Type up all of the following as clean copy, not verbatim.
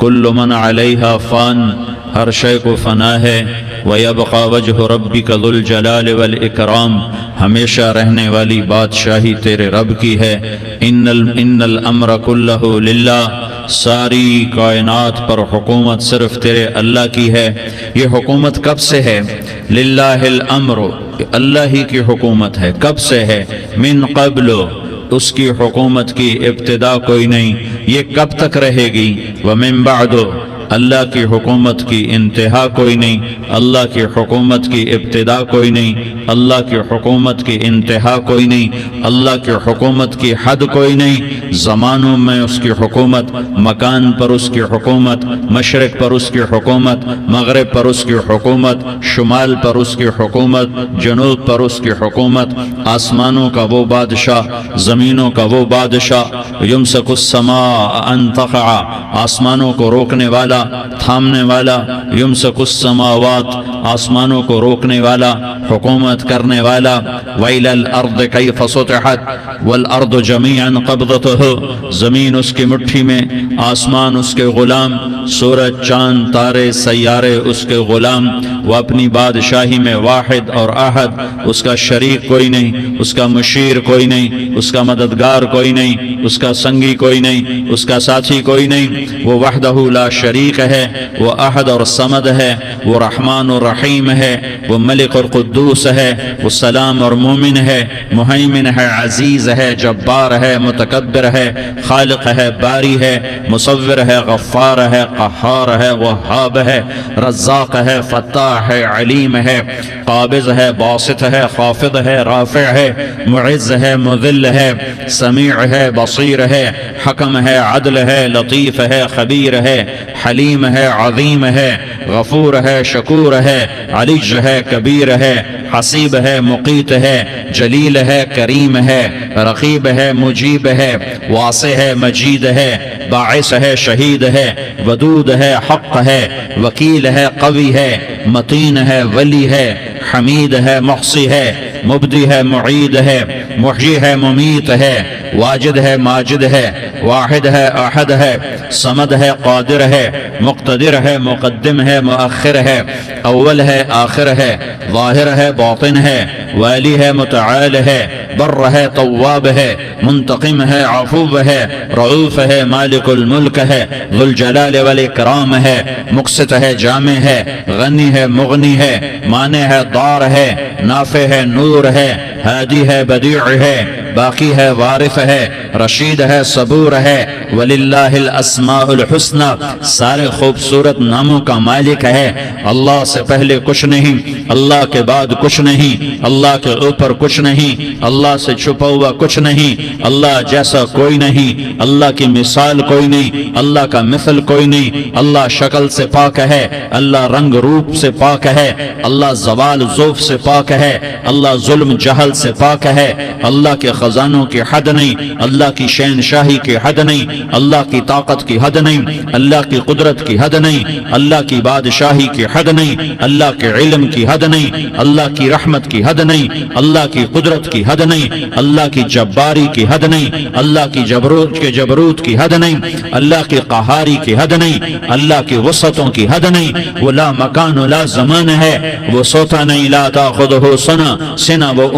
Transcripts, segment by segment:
کل من علیہا فان، ہر شے کو فنا ہے، وَيَبْقَى وَجْهُ رَبِّكَ ذُو الْجَلَالِ وَالْإِكْرَامِ، ہمیشہ رہنے والی بادشاہی تیرے رب کی ہے۔ ان الامر کلہ للہ، ساری کائنات پر حکومت صرف تیرے اللہ کی ہے۔ یہ حکومت کب سے ہے؟ للہ الامر، اللہ ہی کی حکومت ہے۔ کب سے ہے؟ من قبل، اس کی حکومت کی ابتدا کوئی نہیں، یہ کب تک رہے گی؟ ومن بعد، اللہ کی حکومت کی انتہا کوئی نہیں، اللہ کی حکومت کی ابتدا کوئی نہیں، اللہ کی حکومت کی انتہا کوئی نہیں، اللہ کی حکومت کی حد کوئی نہیں۔ زمانوں میں اس کی حکومت، مکان پر اس کی حکومت، مشرق پر اس کی حکومت، مغرب پر اس کی حکومت، شمال پر اس کی حکومت، جنوب پر اس کی حکومت۔ آسمانوں کا وہ بادشاہ، زمینوں کا وہ بادشاہ، یمسک السماء ان تقع، آسمانوں کو روکنے والا، تھامنے والا، یمسک السماوات، آسمانوں کو روکنے والا، حکومت کرنے والا۔ وَإِلَى الْأَرْضِ كَيْفَ سُطِحَتْ وَالْأَرْضُ جَمِيعًا قَبْضَتُهُ، زمین اس کی مٹھی میں، آسمان اس کے غلام، سورج چاند تارے سیارے اس کے غلام۔ وہ اپنی بادشاہی میں واحد اور احد، اس کا شریک کوئی نہیں، اس کا مشیر کوئی نہیں، اس کا مددگار کوئی نہیں، اس کا سنگی کوئی نہیں، اس کا ساتھی کوئی نہیں۔ وہ وحدہ لا شریک ہے، وہ احد اور صمد ہے، وہ رحمان اور رحیم ہے، وہ ملک اور قدوس ہے، وہ سلام اور مومن ہے، مہیمن ہے، عزیز ہے، جبار ہے، متکبر ہے، خالق ہے، باری ہے، مصور ہے، غفار ہے، قہار ہے، وہاب ہے، رزاق ہے، فتاح ہے، علیم ہے، قابض ہے، باسط ہے، خافض ہے، رافع ہے، معز ہے، مذل ہے، سمیع ہے، بصیر ہے، حکم ہے، عدل ہے، لطیف ہے، خبیر ہے، حلیم ہے، عظیم ہے، غفور ہے، شکور ہے، علی ہے، کبیر ہے، حسیب ہے، مقیت ہے، جلیل ہے، کریم ہے، رقیب ہے، مجیب ہے، واسع ہے، مجید ہے، باعث ہے، شہید ہے، ودود ہے، حق ہے، وکیل ہے، قوی ہے، متین ہے، ولی ہے، حمید ہے، محصی ہے، مبدی ہے، معید ہے، محیی ہے، ممیت ہے، واجد ہے، ماجد ہے، واحد ہے، احد ہے، صمد ہے، قادر ہے، مقتدر ہے، مقدم ہے، مؤخر ہے، اول ہے، آخر ہے، ظاہر ہے، باطن ہے، والی ہے، متعال ہے، بر ہے، تواب ہے، منتقم ہے، عفو ہے، رعوف ہے، مالک الملک ہے، ذو الجلال والاکرام ہے، مقسط ہے، جامع ہے، غنی ہے، مغنی ہے، مانع ہے، دار ہے، نافع ہے، نور ہے، ہادی ہے، بدیع ہے، باقی ہے، وارث ہے، رشید ہے، صبور ہے، وللہ الاسماء الحسنى، سارے خوبصورت ناموں کا مالک ہے۔ اللہ سے پہلے کچھ نہیں، اللہ کے بعد کچھ نہیں، اللہ کے اوپر کچھ نہیں، اللہ سے چھپا ہوا کچھ نہیں، اللہ جیسا کوئی نہیں، اللہ کی مثال کوئی نہیں، اللہ کا مثل کوئی نہیں، اللہ شکل سے پاک ہے، اللہ رنگ روپ سے پاک ہے، اللہ زوال ذوف سے پاک ہے، اللہ ظلم جہل سے پاک ہے، اللہ کے خزانوں کی حد نہیں، اللہ کی شہنشاہی کی حد نہیں، اللہ کی طاقت کی حد نہیں، اللہ کی قدرت کی حد نہیں، اللہ کی بادشاہی کی حد نہیں، اللہ کے علم کی حد نہیں، اللہ کی رحمت کی حد نہیں، اللہ کی قدرت کی حد نہیں، اللہ کی جباری کی حد نہیں، اللہ کی جبروت کی حد نہیں، اللہ کی قہاری کی حد نہیں، اللہ کی وسعتوں کی حد نہیں۔ وہ لا مکان لا زمان ہے، وہ سوتا نہیں، لا تاخذہ سنہ، وہ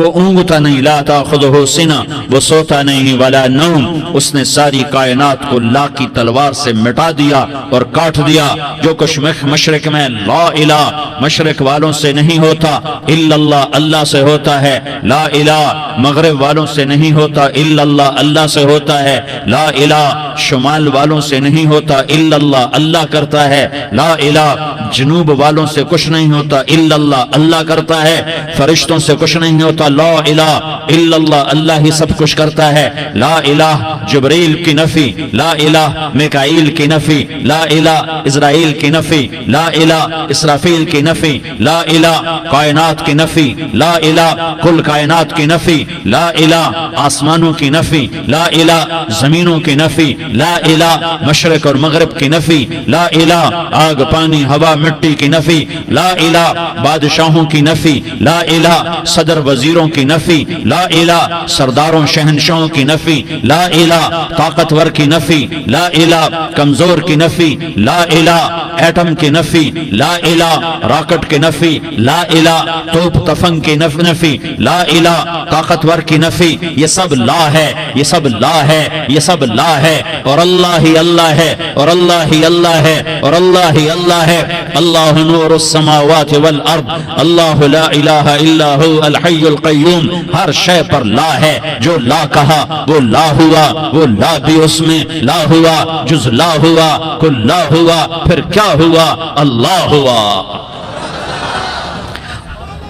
اونگتا نہیں، لا تاخذہ سنہ، وہ سوتا نہیں، ولا نوم، اس نے ساری کائنات کو لا کی تلوار سے مٹا دیا اور کاٹ دیا۔ جو کچھ مشرق میں لا الہ مشرق والوں سے نہیں ہوتا الا اللہ، اللہ سے ہوتا ہے، لا الہ مغرب والوں سے نہیں ہوتا الا اللہ، اللہ سے ہوتا ہے، لا الہ شمال والوں سے نہیں ہوتا الا اللہ، اللہ کرتا ہے، لا الہ جنوب والوں سے کچھ نہیں ہوتا الا اللہ، اللہ کرتا ہے، فرشتوں سے کچھ نہیں ہوتا، لا الہ الا اللہ، اللہ ہی سب کچھ کرتا ہے، لا الہ جبریل کی نفی، لا الہ میکائیل کی نفی، لا الہ اسرائیل کی نفی، لا الہ اسرافیل کی نفی لا الہ، کائنات کی نفی لا الہ، کل کائنات کی نفی لا الہ، آسمانوں کی نفی لا الہ، زمینوں کی نفی لا الہ، مشرق اور مغرب کی نفی لا الہ، آگ پانی ہوا مٹی کی نفی لا الہ، بادشاہوں کی نفی لا الہ، صدر وزیروں کی نفی لا الہ، سرداروں شہنشاہوں کی نفی لا الہ، طاقتور کی نفی لا الہ، کمزور کی نفی لا الہ، ایٹم کی نفی لا الہ، راکٹ کی نفی لا الہ، توپ تفنگ کی نفی لا الہ، طاقتور کی نفی، یہ سب لا ہے، یہ سب لا ہے، یہ سب لا ہے، اور اللہ ہی اللہ ہے، اور اللہ ہی اللہ ہے، اور اللہ ہی اللہ ہے۔ اللہ نور السماوات والارض، اللہ لا الہ الا ہو الحی القیوم، ہر شے پر لا ہے، جو لا کہا وہ لا ہوا، وہ لا بھی اس میں لا ہوا، جز لا ہوا کل لا ہوا، پھر کیا ہوا؟ اللہ ہوا۔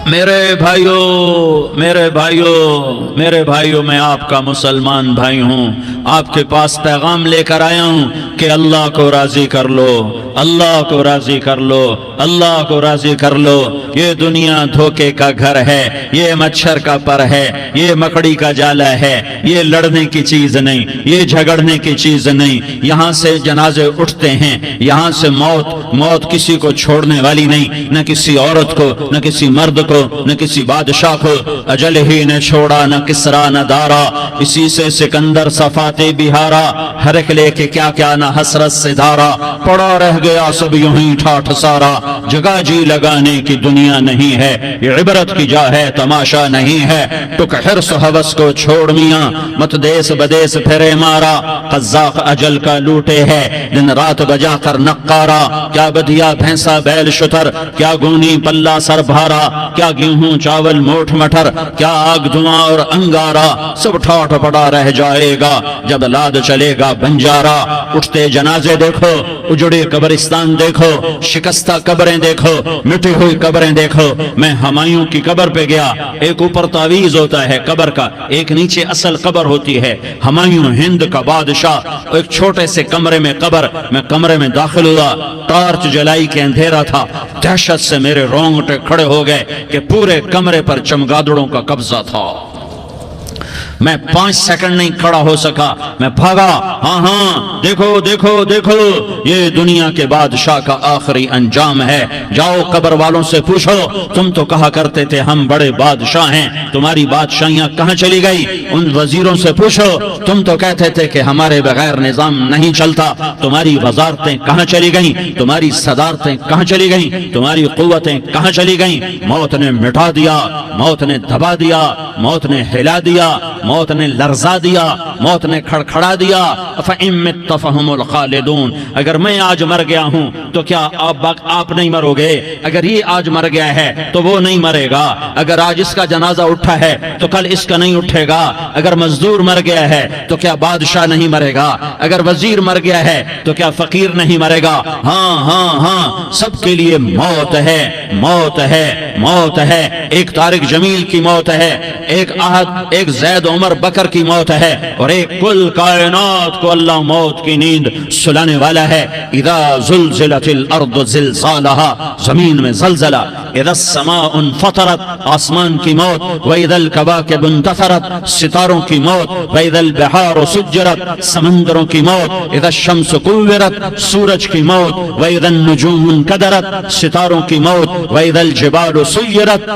میرے بھائیوں، میرے بھائیوں، میرے بھائیوں، میں آپ کا مسلمان بھائی ہوں، آپ کے پاس پیغام لے کر آیا ہوں کہ اللہ کو راضی کر لو، اللہ کو راضی کر لو، اللہ کو راضی کر لو۔ یہ دنیا دھوکے کا گھر ہے، یہ مچھر کا پر ہے، یہ مکڑی کا جالا ہے، یہ لڑنے کی چیز نہیں، یہ جھگڑنے کی چیز نہیں۔ یہاں سے جنازے اٹھتے ہیں، یہاں سے موت کسی کو چھوڑنے والی نہیں، نہ کسی عورت کو، نہ کسی مرد کو، نہ کسی بادشاہ کو۔ اجل ہی نے چھوڑا نہ کسرا نہ دارا، اسی سے سکندر صفاتے بہارا، ہر ایک لے کے کیا کیا نہ حسرت سے دھارا، پڑا رہ گیا سب یوں ہی ٹھاٹھ سارا۔ جگہ جی لگانے کی دنیا نہیں ہے، یہ عبرت کی جا ہے تماشا نہیں ہے۔ ٹک حرص و ہوس کو چھوڑ میاں، مت دیس بدیس پھرے مارا، قزاق اجل کا لوٹے ہے، دن رات بجا کر نقارا۔ کیا بدیا بھینسا بیل شتر، کیا گونی پلہ سر بھارا، کیا گیہوں چاول موٹھ مٹر، کیا آگ دھواں اور انگارا، سب ٹھاٹھ پڑا رہ جائے گا جب لاد چلے گا بنجارا۔ اٹھتے جنازے دیکھو، اجڑے قبرستان دیکھو، شکستہ قبریں دیکھو، مٹی ہوئی قبریں دیکھو۔ میں ہمایوں کی قبر پہ گیا، ایک اوپر تعویذ ہوتا ہے قبر کا، ایک نیچے اصل قبر ہوتی ہے۔ ہمایوں ہند کا بادشاہ، ایک چھوٹے سے کمرے میں قبر، میں کمرے میں داخل ہوا، ٹارچ جلائی کے اندھیرا تھا، دہشت سے میرے رونگٹے کھڑے ہو گئے کہ پورے کمرے پر چمگادڑوں کا قبضہ تھا۔ میں 5 سیکنڈ نہیں کھڑا ہو سکا، میں بھاگا۔ ہاں ہاں، دیکھو دیکھو دیکھو، یہ دنیا کے بادشاہ کا آخری انجام ہے۔ جاؤ قبر والوں سے پوچھو، تم تو کہا کرتے تھے ہم بڑے بادشاہ ہیں، تمہاری بادشاہیاں کہاں چلی گئی؟ ان وزیروں سے پوچھو، تم تو کہتے تھے کہ ہمارے بغیر نظام نہیں چلتا، تمہاری وزارتیں کہاں چلی گئیں؟ تمہاری صدارتیں کہاں چلی گئیں؟ تمہاری قوتیں کہاں چلی گئیں؟ موت نے مٹا دیا، موت نے دبا دیا، موت نے ہلا دیا، موت نے لرزا دیا، موت نے کھڑکھڑا دیا۔ فَإِن مِتَّ فَهُمُ الْخَالِدُونَ، اگر میں آج مر گیا ہوں تو کیا آپ نہیں مرو گے؟ اگر یہ آج مر گیا ہے تو وہ نہیں مرے گا، اگر آج اس کا جنازہ اٹھا ہے تو کل اس کا نہیں اٹھے گا، اگر مزدور مر گیا ہے تو کیا بادشاہ نہیں مرے گا، اگر وزیر مر گیا ہے تو کیا فقیر نہیں مرے گا؟ ہاں ہاں ہاں، سب کے لیے موت ہے، موت ہے، موت ہے۔ ایک طارق جمیل کی موت ہے، ایک زید عمر بکر کی موت ہے، اور ایک کل کائنات کو اللہ موت کی نیند سلانے والا ہے۔ اذا زلزلت الارض زلزالها، زمین میں زلزلہ، اذا السماء انفطرت، آسمان کی موت، واذا الكواكب انتثرت، ستاروں کی موت، واذا البحار سجرت، سمندروں کی موت، اذا الشمس كورت، سورج کی موت، واذا النجوم انكدرت، ستاروں کی موت، واذا الجبال سيرت،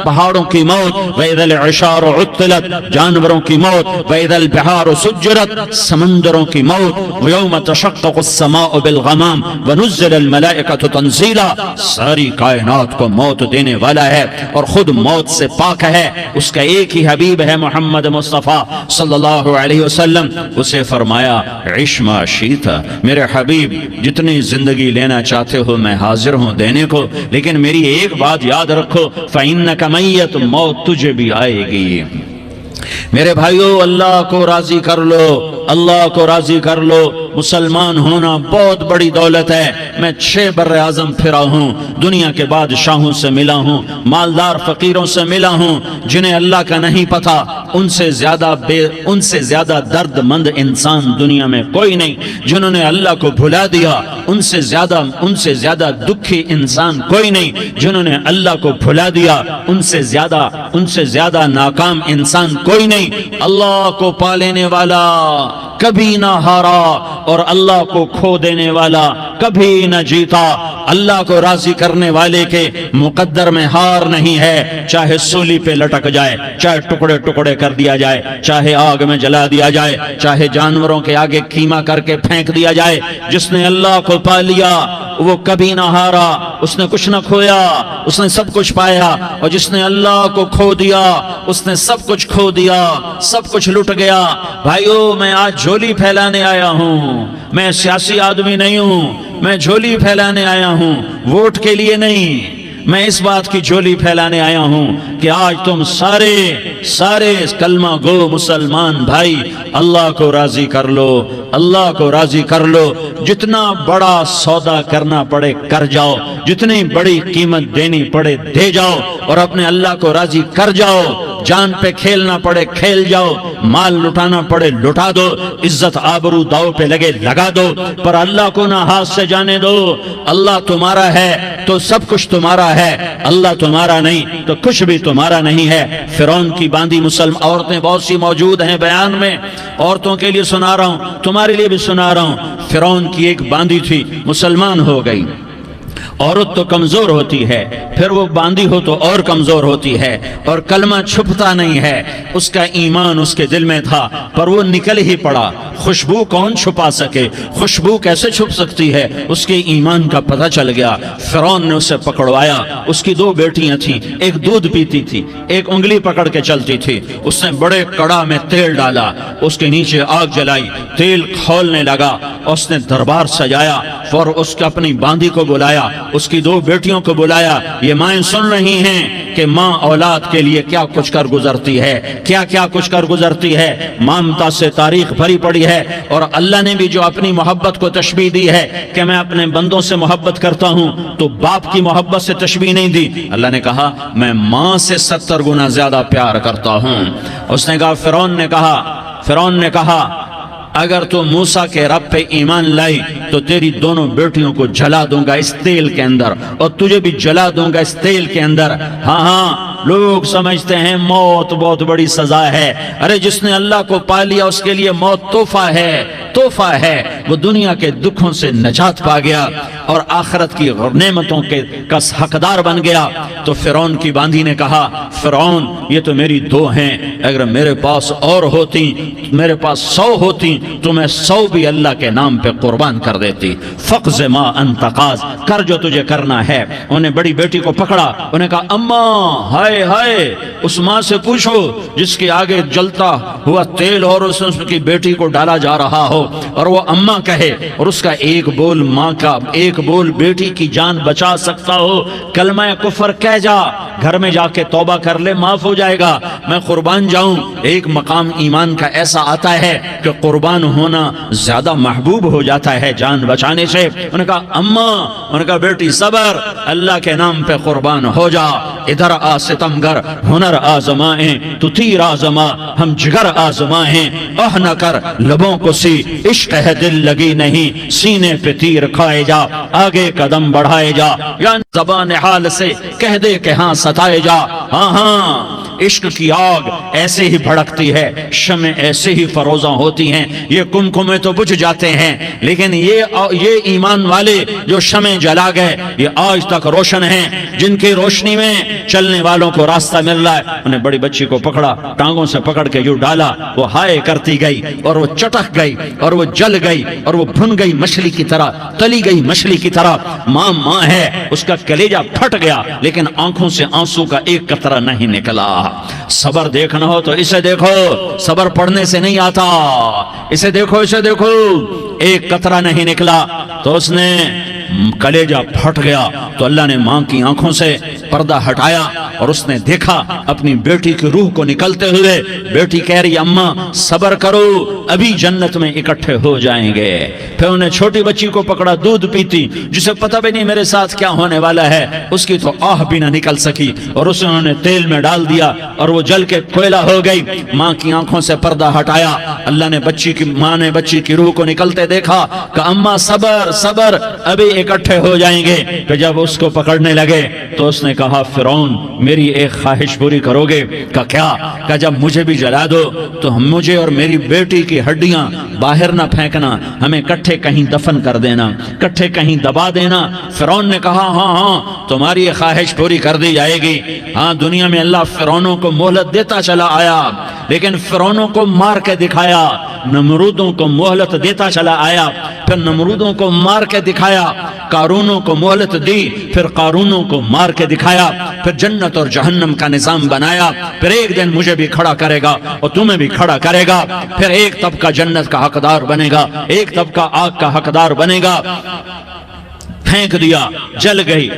پہاڑوں کی موت، واذا العشار عطلت، جانوروں کی موت، واذا البحار سجرت، سمندروں کی موت، ويوم تشقق السماء بالغمام ونزل الملائكة تنزيلا، ساری کائنات کو موت دینے والا ہے اور خود موت سے پاک ہے۔ اس کا ایک ہی حبیب ہے محمد مصطفیٰ صلی اللہ علیہ وسلم، اسے فرمایا عش ما شئت، میرے حبیب جتنی زندگی لینا چاہتے ہو میں حاضر ہوں دینے کو، لیکن میری ایک بات یاد رکھو، فإنک میت، موت تجھے بھی آئے گی۔ میرے بھائیو، اللہ کو راضی کر لو، اللہ کو راضی کر لو۔ مسلمان ہونا بہت بڑی دولت ہے۔ میں 6 بر اعظم پھرا ہوں، دنیا کے بادشاہوں سے ملا ہوں، مالدار فقیروں سے ملا ہوں، جنہیں اللہ کا نہیں پتا، ان سے زیادہ درد مند انسان دنیا میں کوئی نہیں۔ جنہوں نے اللہ کو بھلا دیا ان سے زیادہ دکھی انسان کوئی نہیں۔ جنہوں نے اللہ کو بھلا دیا ان سے زیادہ ناکام انسان کوئی نہیں۔ اللہ کو پا لینے والا کبھی نہ ہارا اور اللہ کو کھو دینے والا کبھی نہ جیتا۔ اللہ کو راضی کرنے والے کے مقدر میں ہار نہیں ہے، چاہے سولی پہ لٹک جائے، چاہے ٹکڑے ٹکڑے کر دیا جائے، چاہے آگ میں جلا دیا جائے، چاہے جانوروں کے آگے کیما کر کے پھینک دیا جائے۔ جس نے اللہ کو پا لیا وہ کبھی نہ ہارا، اس نے کچھ نہ کھویا، اس نے سب کچھ پایا۔ اور جس نے اللہ کو کھو دیا اس نے سب کچھ کھو دیا، سب کچھ لٹ گیا۔ بھائیو، میں آج جھولی پھیلانے آیا ہوں، میں سیاسی آدمی نہیں ہوں، میں جھولی پھیلانے آیا ہوں، ووٹ کے لیے نہیں۔ میں اس بات کی جھولی پھیلانے آیا ہوں کہ آج تم سارے کلمہ گو مسلمان بھائی اللہ کو راضی کر لو، اللہ کو راضی کر لو۔ جتنا بڑا سودا کرنا پڑے کر جاؤ، جتنی بڑی قیمت دینی پڑے دے جاؤ، اور اپنے اللہ کو راضی کر جاؤ۔ جان پہ کھیلنا پڑے کھیل جاؤ، مال لٹانا پڑے لٹا دو، عزت آبرو داؤ پہ لگے لگا دو، پر اللہ کو نہ ہاتھ سے جانے دو۔ اللہ تمہارا ہے تو سب کچھ تمہارا ہے، اللہ تمہارا نہیں تو کچھ بھی تمہارا نہیں ہے۔ فرعون کی باندھی مسلم عورتیں بہت سی موجود ہیں بیان میں، عورتوں کے لیے سنا رہا ہوں، تمہارے لیے بھی سنا رہا ہوں۔ فرعون کی ایک باندھی تھی، مسلمان ہو گئی۔ عورت تو کمزور ہوتی ہے، پھر وہ باندھی ہو تو اور کمزور ہوتی ہے، اور کلمہ چھپتا نہیں ہے۔ اس کا ایمان اس کے دل میں تھا پر وہ نکل ہی پڑا۔ خوشبو کون چھپا سکے؟ خوشبو کیسے چھپ سکتی ہے؟ اس کے ایمان کا پتہ چل گیا۔ فرعون نے اسے پکڑوایا۔ اس کی 2 بیٹیاں تھیں، ایک دودھ پیتی تھی، ایک انگلی پکڑ کے چلتی تھی۔ اس نے بڑے کڑا میں تیل ڈالا، اس کے نیچے آگ جلائی، تیل کھولنے لگا، اس نے دربار سجایا، اور اس کے اپنی باندھی کو بلایا، اس کی 2 بیٹیوں کو بلایا۔ یہ مائیں سن رہی ہیں کہ ماں اولاد کے لیے کیا کچھ کر گزرتی ہے، کیا کچھ کر گزرتی ہے۔ مامتا سے تاریخ بھری پڑی ہے، اور اللہ نے بھی جو اپنی محبت کو تشبیہ دی ہے کہ میں اپنے بندوں سے محبت کرتا ہوں، تو باپ کی محبت سے تشبیہ نہیں دی۔ اللہ نے کہا میں ماں سے 70 گنا زیادہ پیار کرتا ہوں۔ اس نے کہا فرعون نے کہا اگر تو موسیٰ کے رب پہ ایمان لائی تو تیری دونوں بیٹیوں کو جلا دوں گا اس تیل کے اندر، اور تجھے بھی جلا دوں گا اس تیل کے اندر۔ ہاں لوگ سمجھتے ہیں موت بہت بڑی سزا ہے۔ ارے جس نے اللہ کو پا لیا اس کے لیے موت تحفہ ہے۔ وہ دنیا کے دکھوں سے نجات پا گیا اور آخرت کی نعمتوں کا حقدار بن گیا۔ تو فرعون کی باندھی نے کہا فرعون یہ تو میری 2 ہیں، اگر میرے پاس اور ہوتی، میرے پاس 100 ہوتی تو میں 100 بھی اللہ کے نام پہ قربان کر دیتی۔ فقض ما انت قاض، کر جو تجھے کرنا ہے۔ انہیں بڑی بیٹی کو پکڑا، انہیں کہا اماں ہائے اس ماں سے پوچھو جس کے آگے جلتا ہوا تیل اور اس کی بیٹی کو ڈالا جا رہا ہو، اور وہ اماں کہے، اور اس کا ایک بول ماں کا، ایک بول بیٹی کی جان بچا سکتا ہو۔ کلمہ کفر کہہ جا، گھر میں جا کے توبہ کر لے، معاف ہو جائے گا۔ میں قربان جاؤں۔ ایک مقام ایمان کا ایسا آتا ہے کہ قربان ہونا زیادہ محبوب ہو جاتا ہے جان بچانے سے۔ انہوں نے کہا اماں، انہوں نے کہا بیٹی صبر، اللہ کے نام پہ قربان ہو جا۔ ادھر آ ستمگر، ہنر آزمائیں تو تیر آزما، ہم جگر آزمائیں اہ نہ کر لبوں کو سی، عشق ہے دل لگی نہیں، سینے پہ تیر کھائے جا، آگے قدم بڑھائے جا، یا زبان حال سے کہہ دے کہ ہاں ستائے جا۔ ہاں عشق کی آگ ایسے ہی بھڑکتی ہے، شمع ایسے ہی فروزاں ہوتی ہیں، یہ کمکمے تو بجھ جاتے ہیں، لیکن یہ ایمان والے جو شمع جلا گئے یہ آج تک روشن ہیں، جن کی روشنی میں چلنے والوں کو راستہ مل رہا ہے۔ انہیں بڑی بچی کو پکڑا، ٹانگوں سے پکڑ کے یوں ڈالا، وہ ہائے کرتی گئی اور وہ چٹک گئی اور وہ جل گئی اور وہ بھن گئی مچھلی کی طرح، تلی گئی مچھلی کی طرح۔ ماں ہے، اس کا کلیجہ پھٹ گیا لیکن آنکھوں سے آنسو کا ایک قطرہ نہیں نکلا۔ صبر دیکھنا ہو تو اسے دیکھو، صبر پڑھنے سے نہیں آتا، اسے دیکھو ایک قطرہ نہیں نکلا تو اس نے کلیجہ پھٹ گیا۔ تو اللہ نے ماں کی آنکھوں سے پردہ ہٹایا اور اس نے دیکھا اپنی بیٹی کی روح کو نکلتے ہوئے. بیٹی کہہ رہی اما صبر کرو ابھی جنت میں اکٹھے ہو جائیں گے. پھر انہیں چھوٹی بچی کو پکڑا دودھ پیتی جسے پتہ بھی نہیں میرے ساتھ کیا ہونے والا ہے. اس کی تو آہ بھی نہ نکل سکی اور اسے انہوں نے تیل میں ڈال دیا اور وہ جل کے کوئلہ ہو گئی. ماں کی آنکھوں سے پردہ ہٹایا. اللہ نے ماں نے بچی کی روح کو نکلتے دیکھا کہ اما صبر صبر ابھی اکٹھے ہو جائیں گے. کہ جب اس کو پکڑنے لگے تو اس نے کہا فرعون میری ایک خواہش پوری کرو گے؟ کہ کیا؟ کہ جب مجھے بھی جلا دو تو مجھے اور میری بیٹی کی ہڈیاں باہر نہ پھینکنا, ہمیں کٹھے کہیں دفن کر دینا, کٹھے کہیں دبا دینا. فرعون نے کہا ہاں تمہاری یہ خواہش پوری کر دی جائے گی. ہاں دنیا میں اللہ فرعونوں کو مہلت دیتا چلا آیا لیکن فرعونوں کو مار کے دکھایا. نمرودوں کو مہلت دیتا چلا آیا پھر نمرودوں کو مار کے دکھایا. قارونوں کو مہلت دی پھر قارونوں کو مار کے دکھایا. پھر جنت اور جہنم کا نظام بنایا. پھر ایک دن مجھے بھی کھڑا کرے گا اور تمہیں بھی کھڑا کرے گا. پھر ایک طبقہ جنت کا حقدار بنے گا, ایک طبقہ آگ کا حقدار بنے گا. پھینک دیا, جل گئی,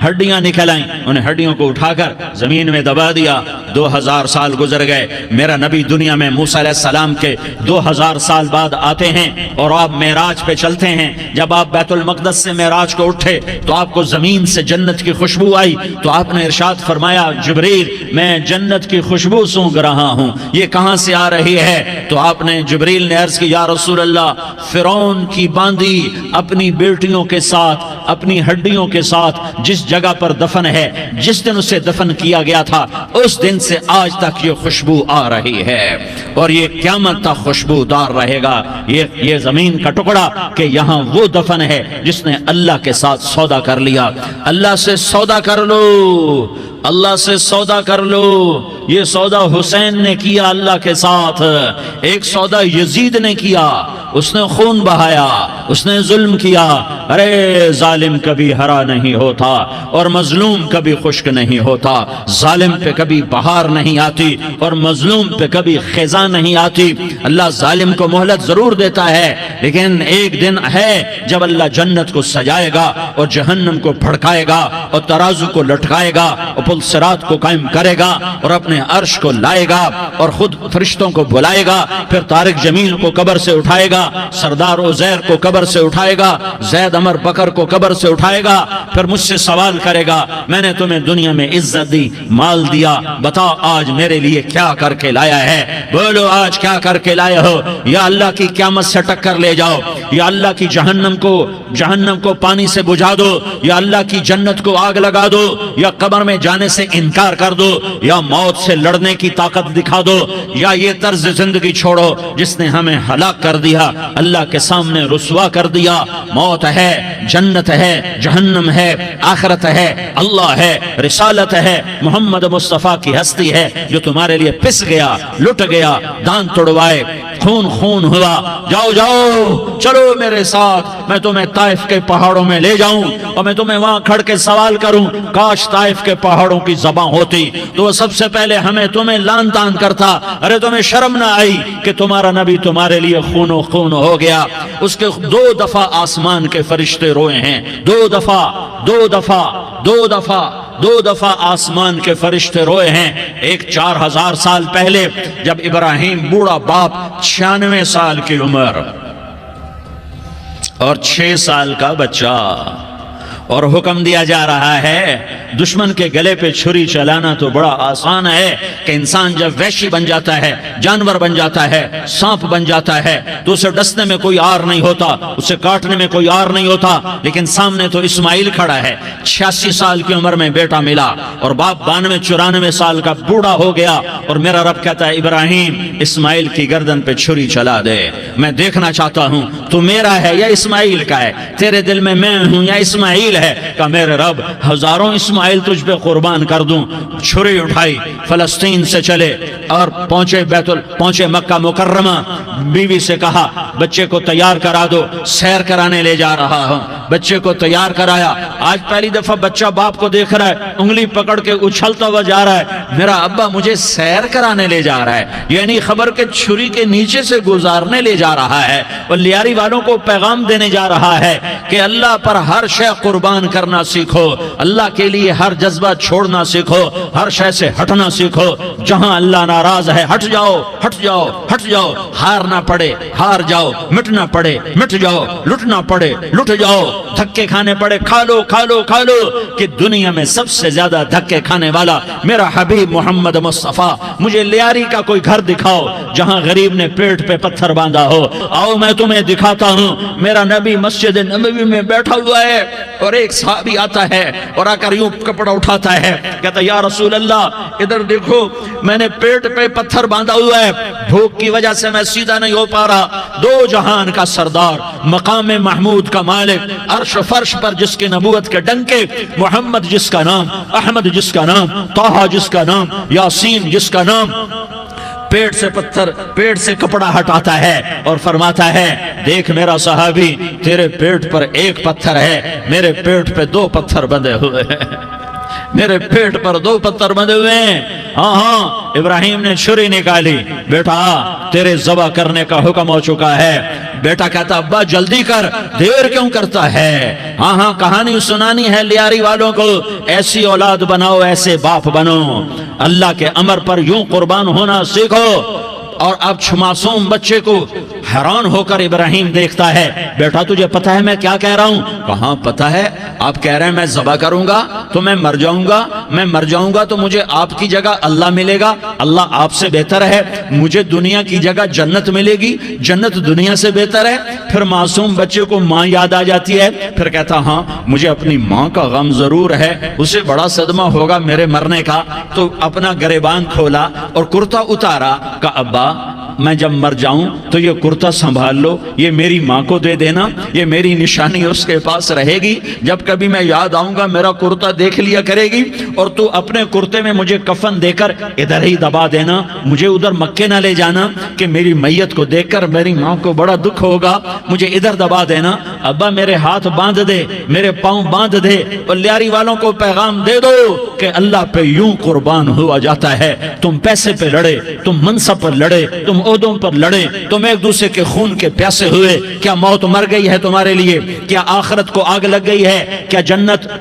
ہڈیاں نکل آئیں. انہیں ہڈیوں کو اٹھا کر زمین میں دبا دیا. 2000 سال گزر گئے. میرا نبی دنیا میں موسیٰ علیہ السلام کے 2000 سال بعد آتے ہیں اور آپ معراج پہ چلتے ہیں. جب آپ بیت المقدس سے معراج کو اٹھے تو آپ کو زمین سے جنت کی خوشبو آئی. تو آپ نے ارشاد فرمایا جبریل میں جنت کی خوشبو سونگ رہا ہوں, یہ کہاں سے آ رہی ہے؟ تو آپ نے جبریل نے عرض کی یا رسول اللہ فرعون کی باندی اپنی بیٹیوں کے ساتھ اپنی ہڈیوں کے ساتھ جس جگہ پر دفن ہے, جس دن اسے دفن کیا گیا تھا اس دن سے آج تک یہ خوشبو آ رہی ہے اور یہ قیامت تک خوشبو دار رہے گا. یہ زمین کا ٹکڑا کہ یہاں وہ دفن ہے جس نے اللہ کے ساتھ سودا کر لیا. اللہ سے سودا کر لو, اللہ سے سودا کر لو. یہ سودا حسین نے کیا اللہ کے ساتھ. ایک سودا یزید نے کیا, اس نے خون بہایا, اس نے ظلم کیا. ارے ظالم کبھی ہرا نہیں ہوتا اور مظلوم کبھی خشک نہیں ہوتا. ظالم پہ کبھی بہار نہیں آتی اور مظلوم پہ کبھی خزاں نہیں آتی. اللہ ظالم کو مہلت ضرور دیتا ہے لیکن ایک دن ہے جب اللہ جنت کو سجائے گا اور جہنم کو بھڑکائے گا اور ترازو کو لٹکائے گا اور پل صراط کو قائم کرے گا اور اپنے عرش کو لائے گا اور خود فرشتوں کو بلائے گا. پھر طارق جمیل کو قبر سے اٹھائے گا, سردار عزیر کو قبر سے اٹھائے گا, زید عمر بکر کو قبر سے اٹھائے گا. پھر مجھ سے سوال کرے گا میں نے تمہیں دنیا میں عزت دی, مال دیا, بتاؤ آج میرے لیے کیا کر کے لایا ہے؟ بولو آج کیا کر کے لائے ہو؟ یا اللہ کی قیامت سے ٹکر لے جاؤ, یا اللہ کی جہنم کو پانی سے بجھا دو, یا اللہ کی جنت کو آگ لگا دو, یا قبر میں جانے سے انکار کر دو, یا موت سے لڑنے کی طاقت دکھا دو, یا یہ طرز زندگی چھوڑو جس نے ہمیں ہلاک کر دیا, اللہ کے سامنے رسوا کر دیا. موت ہے, جنت ہے, جہنم ہے, آخرت ہے, اللہ ہے, رسالت ہے, محمد مصطفیٰ کی ہستی ہے جو تمہارے لیے پس گیا, لٹ گیا, دان توڑوائے, خون ہوا. جاؤ جاؤ چلو میرے ساتھ, میں تمہیں طائف کے پہاڑوں میں لے جاؤں اور میں تمہیں وہاں کھڑ کے سوال کروں. کاش طائف کے پہاڑوں کی زبان ہوتی تو وہ سب سے پہلے تمہیں لان تان کرتا. ارے تمہیں شرم نہ آئی کہ تمہارا نبی تمہارے لیے خون و خون ہو گیا. اس کے 2 دفعہ آسمان کے فرشتے روئے ہیں, 2 دفعہ آسمان کے فرشتے روئے ہیں. ایک 4000 سال پہلے جب ابراہیم بوڑھا باپ 96 سال کی عمر اور 6 سال کا بچہ, اور حکم دیا جا رہا ہے دشمن کے گلے پہ چھری چلانا تو بڑا آسان ہے کہ انسان جب وحشی بن جاتا ہے, جانور بن جاتا ہے, سانپ بن جاتا ہے تو اسے ڈسنے میں کوئی آر نہیں ہوتا, اسے کاٹنے میں کوئی آر نہیں ہوتا. لیکن سامنے تو اسماعیل کھڑا ہے, 86 سال کی عمر میں بیٹا ملا اور باپ 92-94 سال کا بوڑھا ہو گیا. اور میرا رب کہتا ہے ابراہیم اسماعیل کی گردن پہ چھری چلا دے, میں دیکھنا چاہتا ہوں تو میرا ہے یا اسماعیل کا ہے, تیرے دل میں ہوں یا اسماعیل ہے. کہ میرے رب ہزاروں اسماعیل تجھ پہ قربان کر دوں. چھری اٹھائی, فلسطین سے چلے اور پہنچے مکہ مکرمہ. بیوی سے کہا بچے کو تیار کرا دو, سیر کرانے لے جا رہا ہوں. بچے کو تیار کرایا. آج پہلی دفعہ بچہ باپ کو دیکھ رہا ہے, انگلی پکڑ کے اچھلتا ہوا جا رہا ہے, میرا ابا مجھے سیر کرانے لے جا رہا ہے, یعنی خبر کے چھری کے نیچے سے گزارنے لے جا رہا ہے. اور لیاری والوں کو پیغام دینے جا رہا ہے کہ اللہ پر ہر شے قربان قربان کرنا سیکھو، اللہ کے لیے ہر جذبہ چھوڑنا سیکھو، ہر شے سے ہٹنا سیکھو۔ جہاں اللہ ناراض ہے ہٹ جاؤ، ہٹ جاؤ، ہٹ جاؤ۔ ہارنا پڑے ہار جاؤ، مٹنا پڑے مٹ جاؤ، لٹنا پڑے لٹ جاؤ، دھکے کھانے پڑے کھا لو کھا لو کھا لو۔ کہ دنیا میں سب سے زیادہ دھکے کھانے والا میرا حبیب محمد مصطفیٰ۔ مجھے لیاری کا کوئی گھر دکھاؤ جہاں غریب نے پیٹ پہ پتھر باندھا ہو، آؤ میں تمہیں دکھاتا ہوں۔ میرا نبی مسجد نبوی میں بیٹھا ہوا ہے اور ایک صحابی آتا ہے اور آ کر یوں کپڑا اٹھاتا ہے، کہتا یا رسول اللہ ادھر دیکھو، میں نے پیٹ پہ پتھر باندھا ہوا ہے، بھوک کی وجہ سے میں سیدھا نہیں ہو پا رہا۔ دو جہان کا سردار، مقام محمود کا مالک، عرش و فرش پر جس کے نبوت کے ڈنکے، محمد جس کا نام، احمد جس کا نام، طٰہٰ جس کا نام، یاسین جس کا نام، پیٹ سے پتھر، پیٹ سے کپڑا ہٹاتا ہے اور فرماتا ہے دیکھ میرا صحابی، تیرے پیٹ پر ایک پتھر ہے، میرے پیٹ پہ دو پتھر بندھے ہوئے ہیں، میرے پیٹ پر دو پتھر بندھے ہوئے ہیں۔ ہاں ہاں، ابراہیم نے چھری نکالی، بیٹا تیرے ذبح کرنے کا حکم ہو چکا ہے۔ بیٹا کہتا ابا جلدی کر، دیر کیوں کرتا ہے؟ ہاں ہاں، کہانی سنانی ہے لیاری والوں کو، ایسی اولاد بناؤ، ایسے باپ بنو، اللہ کے امر پر یوں قربان ہونا سیکھو۔ اور اب معصوم بچے کو حیران ہو کر ابراہیم دیکھتا ہے، بیٹا تجھے پتہ ہے میں کیا کہہ رہا ہوں؟ کہاں پتہ ہے، آپ کہہ رہے ہیں میں ذبح کروں گا تو میں مر جاؤں گا، میں مر جاؤں گا تو مجھے آپ کی جگہ اللہ ملے گا، اللہ آپ سے بہتر ہے، مجھے دنیا کی جگہ جنت ملے گی، جنت دنیا سے بہتر ہے۔ پھر معصوم بچے کو ماں یاد آ جاتی ہے، پھر کہتا ہاں مجھے اپنی ماں کا غم ضرور ہے، اسے بڑا صدمہ ہوگا میرے مرنے کا۔ تو اپنا گریبان کھولا اور کرتا اتارا، کہا ابا میں جب مر جاؤں تو یہ کرتا سنبھال لو، یہ میری ماں کو دے دینا، یہ میری نشانی اس کے پاس رہے گی، جب کبھی میں یاد آؤں گا میرا کرتا دیکھ لیا کرے گی، اور تو اپنے کرتے میں مجھے کفن دے کر ادھر ہی دبا دینا، مجھے ادھر مکے نہ لے جانا کہ میری میت کو دیکھ کر میری ماں کو بڑا دکھ ہوگا، مجھے ادھر دبا دینا۔ ابا میرے ہاتھ باندھ دے، میرے پاؤں باندھ دے، اور لیاری والوں کو پیغام دے دو کہ اللہ پہ یوں قربان ہوا جاتا ہے۔ تم پیسے پہ لڑے، تم منصب پر لڑے، تم عہدوں پر لڑے، تم ایک دوسرے کے خون کے پیاسے ہوئے، کیا موت مر گئی ہے تمہارے لیے؟ کیا آخرت کو آگ لگ گئی ہے؟ کیا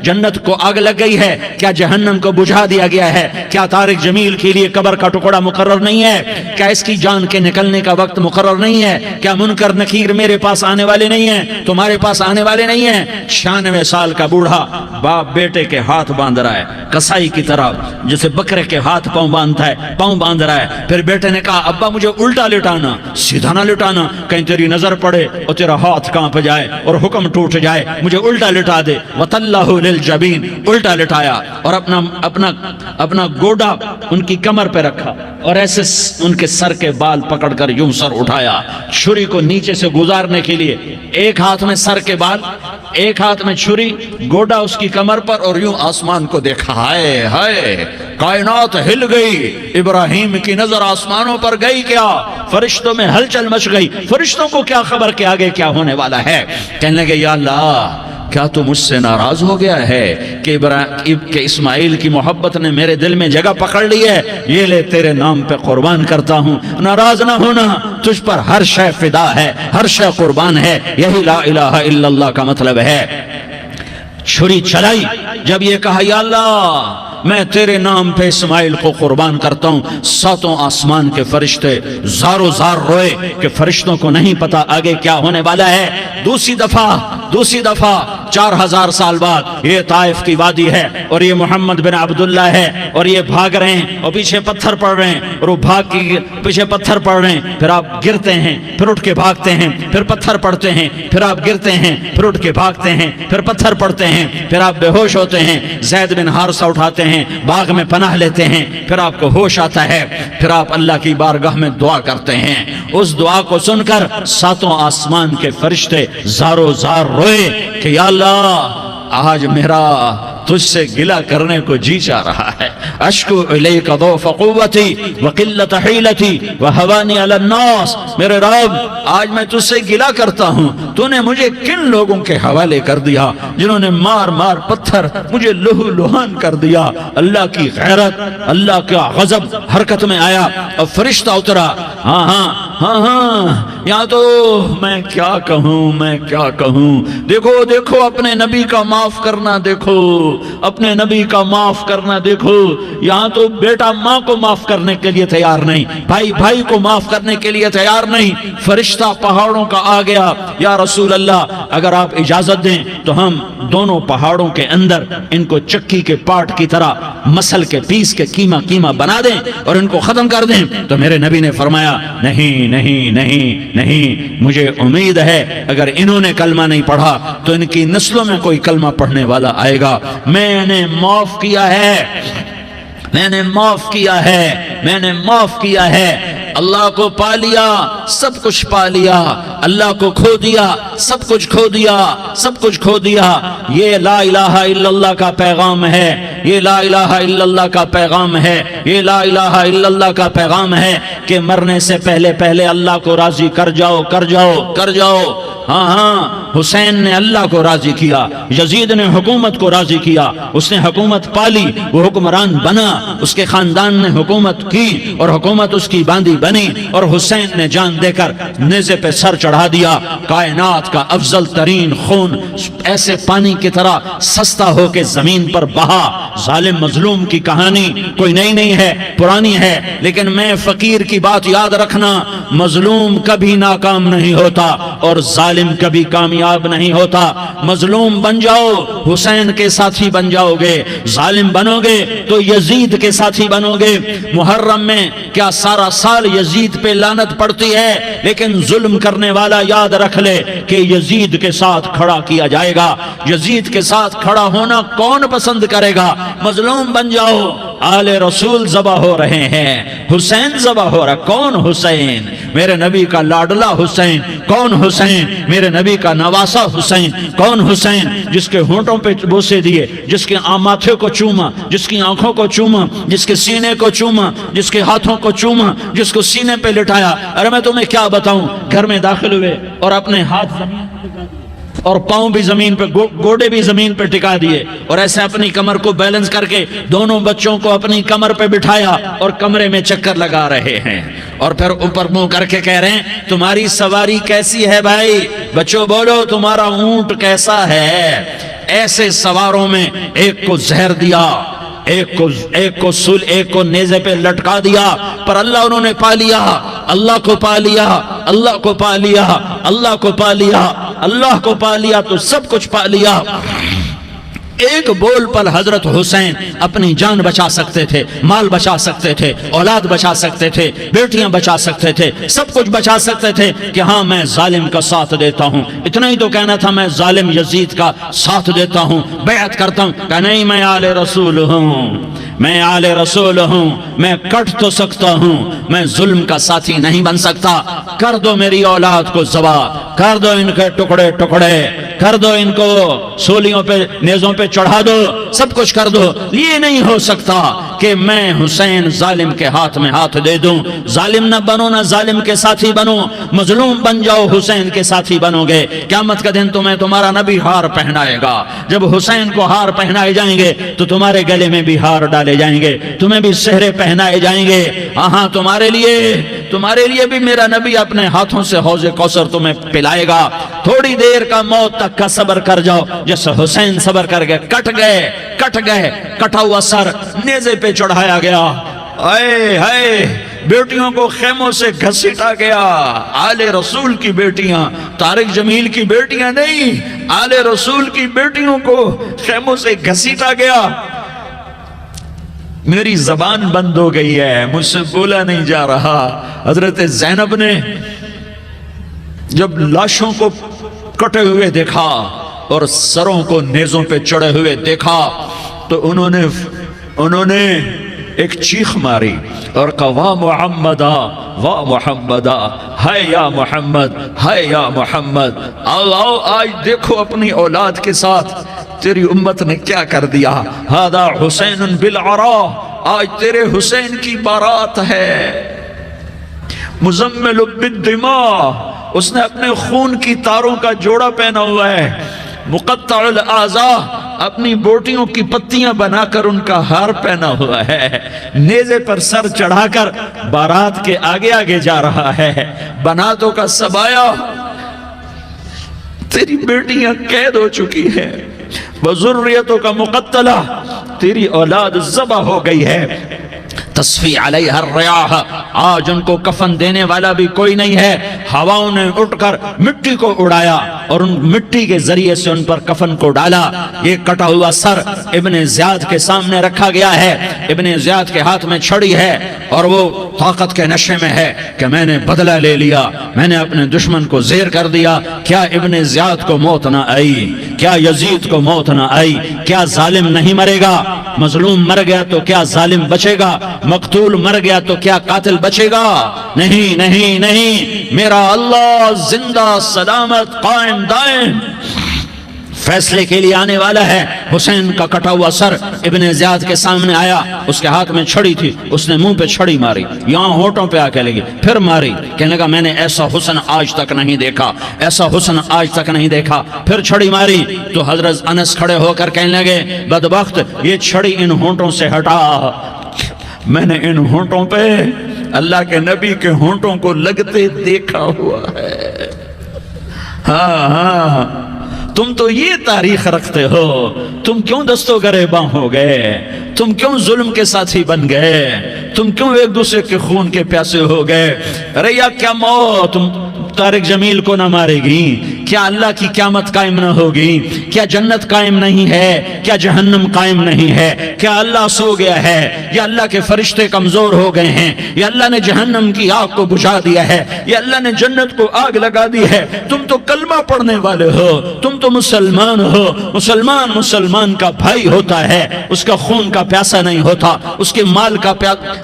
جنت کو آگ لگ گئی ہے؟ کیا جہنم کو بجھا دیا گیا ہے؟ کیا طارق جمیل کے لیے قبر کا ٹکڑا مقرر نہیں ہے؟ کیا اس کی جان کے نکلنے کا وقت مقرر نہیں ہے؟ کیا منکر نکیر میرے پاس آنے والے نہیں ہیں، تمہارے پاس آنے والے نہیں ہیں؟ 96 سال کا بوڑھا باپ بیٹے کے ہاتھ باندھ رہا ہے کسائی کی طرح، جیسے بکرے کے ہاتھ پاؤں باندھتا ہے، پاؤں باندھ رہا ہے۔ پھر بیٹے نے کہا ابا مجھے الٹا لٹانا، سیدھا نہ لٹانا، کہیں تیری نظر پڑے اور تیرا ہاتھ کانپ جائے اور حکم ٹوٹ جائے، مجھے الٹا لٹا دے۔ وَتَلَّهُ لِلْجَبِينِ، الٹا لٹایا اور اپنا گوڈا ان کی کمر پہ رکھا اور ایسے ان کے سر کے بال پکڑ کر یوں سر اٹھایا، چھری کو نیچے سے گزارنے کے لیے، ایک ہاتھ میں سر کے بال، ایک ہاتھ میں چھری، گوڈا اس کی کمر پر، اور یوں آسمان کو دیکھا۔ ہائے ہائے، کائنات ہل گئی، ابراہیم کی نظر آسمانوں پر گئی، کیا فرشتوں میں ہلچل مچ گئی، فرشتوں کو کیا خبر کہ آگے کیا ہونے والا ہے؟ کہنے لگے یا اللہ کیا تو مجھ سے ناراض ہو گیا ہے کہ اسماعیل کی محبت نے میرے دل میں جگہ پکڑ لی ہے؟ یہ لے تیرے نام پہ قربان کرتا ہوں، ناراض نہ ہونا، تجھ پر ہر شے فدا ہے، ہر شے قربان ہے، یہی لا الہ الا اللہ کا مطلب ہے۔ چھری چلائی، جب یہ کہا یا اللہ میں تیرے نام پہ اسماعیل کو قربان کرتا ہوں، ساتوں آسمان کے فرشتے زارو زار روئے کہ فرشتوں کو نہیں پتا آگے کیا ہونے والا ہے۔ دوسری دفعہ 4000 سال بعد یہ طائف کی وادی ہے اور یہ محمد بن عبداللہ ہے اور یہ بھاگ رہے ہیں اور پیچھے پتھر پڑ رہے ہیں، اور وہ بھاگ کے پیچھے پتھر پڑ رہے ہیں، پھر آپ گرتے ہیں، پھر اٹھ کے بھاگتے ہیں، پھر پتھر پڑتے ہیں، پھر آپ گرتے ہیں، پھر اٹھ کے بھاگتے ہیں، پھر پتھر پڑتے ہیں، پھر آپ بے ہوش ہوتے ہیں، زید بن حارثہ اٹھاتے ہیں، باغ میں پناہ لیتے ہیں، پھر آپ کو ہوش آتا ہے، پھر آپ اللہ کی بارگاہ میں دعا کرتے ہیں۔ اس دعا کو سن کر ساتوں آسمان کے فرشتے زارو زار روئے کہ یا اللہ آج میرا تجھ سے گلہ کرنے کو جی چاہ رہا ہے۔ اشکو الیک ضعف قوتی وقلت حیلتی وہوانی علی الناس، میرے رب آج میں تجھ سے گلہ کرتا ہوں، تو نے مجھے کن لوگوں کے حوالے کر دیا جنہوں نے مار مار پتھر مجھے لہو لہان کر دیا۔ اللہ کی غیرت، اللہ کا غضب حرکت میں آیا اور فرشتہ اترا۔ ہاں ہاں ہاں ہاں، یہاں تو میں کیا کہوں، میں کیا کہوں، دیکھو دیکھو اپنے نبی کا معاف کرنا، دیکھو اپنے نبی کا معاف کرنا، دیکھو یہاں تو بیٹا ماں کو معاف کرنے کے لیے تیار نہیں، بھائی بھائی کو معاف کرنے کے لیے تیار نہیں۔ فرشتہ پہاڑوں کا آ گیا، یا رسول اللہ اگر آپ اجازت دیں تو ہم دونوں پہاڑوں کے اندر ان کو چکی کے پاٹ کی طرح مسل کے پیس کے کیما کیما بنا دیں اور ان کو ختم کر دیں۔ تو میرے نبی نے فرمایا نہیں نہیں نہیں نہیں، مجھے امید ہے اگر انہوں نے کلمہ نہیں پڑھا تو ان کی نسلوں میں کوئی کلمہ پڑھنے والا آئے گا۔ میں نے معاف کیا ہے، میں نے معاف کیا ہے، میں نے معاف کیا ہے۔ اللہ کو پا لیا سب کچھ پا لیا، اللہ کو کھو دیا سب کچھ کھو دیا، سب کچھ کھو دیا۔ یہ لا الہ الا اللہ کا پیغام ہے، یہ لا الہ الا اللہ کا پیغام ہے، یہ لا الہ الا اللہ کا پیغام ہے کہ مرنے سے پہلے پہلے اللہ کو راضی کر جاؤ، کر جاؤ، کر جاؤ۔ ہاں ہاں، حسین نے اللہ کو راضی کیا، یزید نے حکومت کو راضی کیا، اس نے حکومت پالی، وہ حکمران بنا، اس کے خاندان نے حکومت کی اور حکومت اس کی باندھی بنی، اور حسین نے جان دے کر نیزے پہ سر چڑھا دیا۔ کائنات کا افضل ترین خون ایسے پانی کی طرح سستا ہو کے زمین پر بہا۔ ظالم مظلوم کی کہانی کوئی نئی نہیں ہے، پرانی ہے، لیکن میں فقیر کی بات یاد رکھنا، مظلوم کبھی ناکام نہیں ہوتا اور ظالم کبھی کامیاب نہیں ہوتا۔ مظلوم بن جاؤ حسین کے ساتھی بن جاؤ گے، ظالم بنو گے تو یزید کے ساتھی بنو گے۔ محرم میں کیا سارا سال یزید پہ لعنت پڑتی ہے، لیکن ظلم کرنے والا یاد رکھ لے کہ یزید کے ساتھ کھڑا کیا جائے گا۔ یزید کے ساتھ کھڑا ہونا کون پسند کرے گا؟ مظلوم بن جاؤ، آل رسول ذبح ہو رہے ہیں، حسین ذبح ہو رہا۔ کون حسین؟ میرے نبی کا لاڈلا حسین۔ کون حسین؟ میرے نبی کا نواسا حسین۔ کون حسین؟ جس کے ہونٹوں پہ بوسے دیے، جس کے ماتھے کو چوما، جس کی آنکھوں کو چوما، جس کے سینے کو چوما، جس کے ہاتھوں کو چوما، جس کو سینے پہ لٹایا۔ ارے میں تمہیں کیا بتاؤں، گھر میں داخل ہوئے اور اپنے ہاتھ زمین پہ ٹکا دیے اور پاؤں بھی زمین پہ، گوڑے بھی زمین پہ ٹکا دیے، اور ایسے اپنی کمر کو بیلنس کر کے دونوں بچوں کو اپنی کمر پہ بٹھایا اور کمرے میں چکر لگا رہے ہیں، اور پھر اوپر منہ کر کے کہہ رہے ہیں تمہاری سواری کیسی ہے بھائی؟ بچوں بولو تمہارا اونٹ کیسا ہے؟ ایسے سواروں میں ایک کو زہر دیا، ایک کو نیزے پہ لٹکا دیا، پر اللہ انہوں نے پا لیا، اللہ کو پا لیا، اللہ کو پا لیا، اللہ کو پا لیا، اللہ کو پا لیا تو سب کچھ پا لیا۔ ایک بول پر حضرت حسین اپنی جان بچا سکتے تھے، مال بچا سکتے تھے، اولاد بچا سکتے تھے، بیٹیاں بچا سکتے تھے، سب کچھ بچا سکتے تھے کہ ہاں میں ظالم کا ساتھ دیتا ہوں۔ اتنا ہی تو کہنا تھا میں ظالم یزید کا ساتھ دیتا ہوں، بیعت کرتا ہوں، کہ نہیں میں آل رسول ہوں، میں آل رسول ہوں، میں کٹ تو سکتا ہوں، میں ظلم کا ساتھی نہیں بن سکتا۔ کر دو میری اولاد کو ذبح، کر دو ان کے ٹکڑے ٹکڑے، کر دو ان کو سولیوں پہ نیزوں پہ چڑھا دو، سب کچھ کر دو۔ یہ نہیں ہو سکتا کہ میں حسین ظالم کے ہاتھ میں ہاتھ دے دوں۔ ظالم نہ بنو، نہ ظالم کے ساتھی بنو، مظلوم بن جاؤ، حسین کے ساتھی بنو گے۔ قیامت کا دن تمہیں تمہارا نبی ہار پہنائے گا۔ جب حسین کو ہار پہنائے جائیں گے تو تمہارے گلے میں بھی ہار ڈالے جائیں گے، تمہیں بھی سہرے پہنائے جائیں گے۔ ہاں تمہارے لیے بھی میرا نبی اپنے ہاتھوں سے حوض کوثر تمہیں پلائے گا۔ تھوڑی دیر کا موت تک کا صبر کر جاؤ، جیسے حسین صبر کر گئے، کٹ گئے، کٹا ہوا سر نیزے پہ چڑھایا گیا۔ اے ہائے، بیٹیوں کو خیموں سے گھسیٹا گیا۔ آل رسول کی بیٹیاں، طارق جمیل کی بیٹیاں نہیں، آل رسول کی بیٹیوں کو خیموں سے گھسیٹا گیا۔ میری زبان بند ہو گئی ہے، مجھ سے بولا نہیں جا رہا۔ حضرت زینب نے جب لاشوں کو کٹے ہوئے دیکھا اور سروں کو نیزوں پہ چڑھے ہوئے دیکھا تو انہوں نے ایک چیخ ماری اور کہا واہ محمدہ، واہ محمدہ، ہے یا محمد، ہے یا محمد۔ آؤ آج دیکھو اپنی اولاد کے ساتھ تیری امت نے کیا کر دیا. ہذا حسین بالعراء، آج تیرے حسین کی بارات ہے. مزمل بالدماء، اس نے اپنے خون کی تاروں کا جوڑا پہنا ہوا ہے. مقطع الاعضاء، اپنی بوٹیوں کی پتیاں بنا کر ان کا ہار پہنا ہوا ہے. نیزے پر سر چڑھا کر بارات کے آگے آگے جا رہا ہے. بناتوں کا سبایا، تیری بیٹیاں قید ہو چکی ہیں. وذریتوں کا مقتلہ، تیری اولاد ذبح ہو گئی ہے. تصفی علیہ الریاح، آج ان کو کفن دینے والا بھی کوئی نہیں ہے. ہواؤں نے اٹھ کر مٹی کو اڑایا اور ان مٹی کے ذریعے سے ان پر کفن کو ڈالا. یہ کٹا ہوا سر ابن زیاد کے سامنے رکھا گیا ہے. ابن زیاد کے ہاتھ میں چھڑی ہے اور وہ طاقت کے نشے میں ہے کہ میں نے بدلہ لے لیا، میں نے اپنے دشمن کو زیر کر دیا. کیا ابن زیاد کو موت نہ آئی؟ کیا یزید کو موت نہ آئی؟ کیا ظالم نہیں مرے گا؟ مظلوم مر گیا تو کیا ظالم بچے گا؟ مقتول مر گیا تو کیا قاتل بچے گا؟ نہیں نہیں نہیں، میرا اللہ زندہ سلامت قائم دائم فیصلے کے لیے آنے والا ہے. حسین کا کٹا ہوا سر ابن زیاد کے سامنے آیا. اس کے ہاتھ میں چھڑی تھی، اس نے منہ پہ چھڑی ماری، یہاں ہونٹوں پہ آ کے لگی، پھر ماری. کہنے لگا میں نے ایسا حسن آج تک نہیں دیکھا، ایسا حسن آج تک نہیں دیکھا. پھر چھڑی ماری تو حضرت انس کھڑے ہو کر کہنے لگے بدبخت، یہ چھڑی ان ہونٹوں سے ہٹا. میں نے ان ہونٹوں پہ اللہ کے نبی کے ہونٹوں کو لگتے دیکھا ہوا ہے. ہاں ہاں، تم تو یہ تاریخ رکھتے ہو. تم کیوں دستوں گریباں ہو گئے؟ تم کیوں ظلم کے ساتھی بن گئے؟ تم کیوں ایک دوسرے کے خون کے پیاسے ہو گئے؟ ارے یا کیا موت طارق جمیل کو نہ مارے گی؟ کیا اللہ کی قیامت قائم نہ ہوگی؟ کیا جنت قائم نہیں ہے؟ کیا جہنم قائم نہیں ہے؟ کیا اللہ سو گیا ہے؟ یا اللہ کے فرشتے کمزور ہو گئے ہیں؟ یا اللہ نے جہنم کی آگ کو بجھا دیا ہے؟ یا اللہ نے جنت کو آگ لگا دی ہے؟ تم تو کلمہ پڑھنے والے ہو، تم تو مسلمان ہو. مسلمان مسلمان کا بھائی ہوتا ہے، اس کا خون کا پیاسا نہیں ہوتا، اس کے مال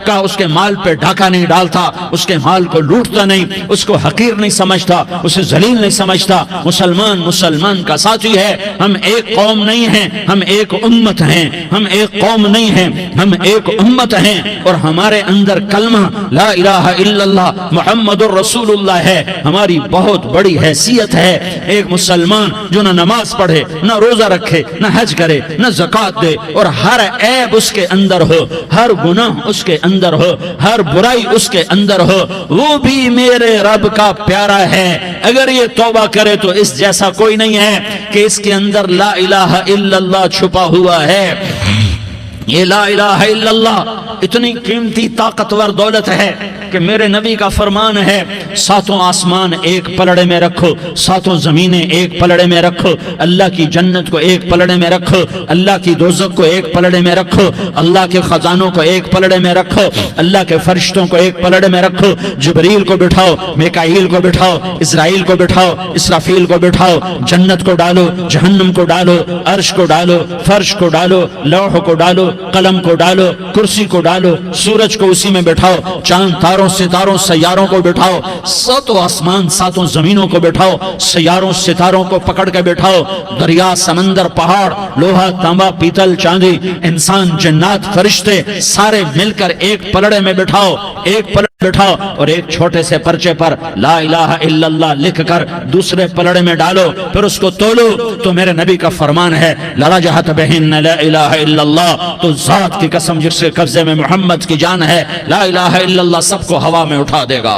اس کے مال پہ ڈھاکہ نہیں ڈالتا، اس کے مال کو لوٹتا نہیں، اس کو حقیر نہیں سمجھتا، اسے ذلیل نہیں سمجھتا. مسلمان مسلمان کا ساتھی ہے. ہم ایک قوم نہیں ہیں، ہم ایک امت ہیں. ہم ایک قوم نہیں ہیں، ہم ایک امت ہیں. اور ہمارے اندر کلمہ لا الہ الا اللہ محمد الرسول اللہ ہے. ہماری بہت بڑی حیثیت ہے. ایک مسلمان جو نہ نماز پڑھے، نہ روزہ رکھے، نہ حج کرے، نہ زکوٰۃ دے، اور ہر عیب اس کے اندر ہو، ہر گناہ اس کے اندر ہو، ہر برائی اس کے اندر ہو، وہ بھی میرے رب کا پیارا ہے. اگر یہ توبہ کرے تو اس جیسا کوئی نہیں ہے کہ اس کے اندر لا الہ الا اللہ چھپا ہوا ہے. یہ لا الہ الا اللہ اتنی قیمتی طاقتور دولت ہے کہ میرے نبی کا فرمان ہے ساتوں آسمان ایک پلڑے میں رکھو، ساتوں زمینیں ایک پلڑے میں رکھو، اللہ کی جنت کو ایک پلڑے میں رکھو، اللہ کی دوزخ کو ایک پلڑے میں رکھو، اللہ کے خزانوں کو ایک پلڑے میں رکھو، اللہ کے فرشتوں کو ایک پلڑے میں رکھو. جبریل کو بٹھاؤ، میکائیل کو بٹھاؤ، اسرائیل کو بٹھاؤ، اسرافیل کو بٹھاؤ. جنت کو ڈالو، جہنم کو ڈالو، عرش کو ڈالو، فرش کو ڈالو، لوح کو ڈالو، قلم کو ڈالو، کرسی کو ڈالو، سورج کو اسی میں بٹھاؤ، چاند تاروں ستاروں سیاروں کو بٹھاؤ، ساتوں آسمان ساتوں زمینوں کو بٹھاؤ، سیاروں ستاروں کو پکڑ کے بٹھاؤ. دریا، سمندر، پہاڑ، لوہا، تانبا، پیتل، چاندی، انسان، جنات، فرشتے سارے مل کر ایک پلڑے میں بٹھاؤ، ایک پلڑے بٹھاؤ، اور ایک چھوٹے سے پرچے پر لا الہ الا اللہ لکھ کر دوسرے پلڑے میں ڈالو، پھر اس کو تولو. تو میرے نبی کا فرمان ہے لرجحت بہن لا الہ الا اللہ. تو ذات کی قسم جس کے قبضے میں محمد کی جان ہے، لا الہ الا اللہ سب کو ہوا میں اٹھا دے گا.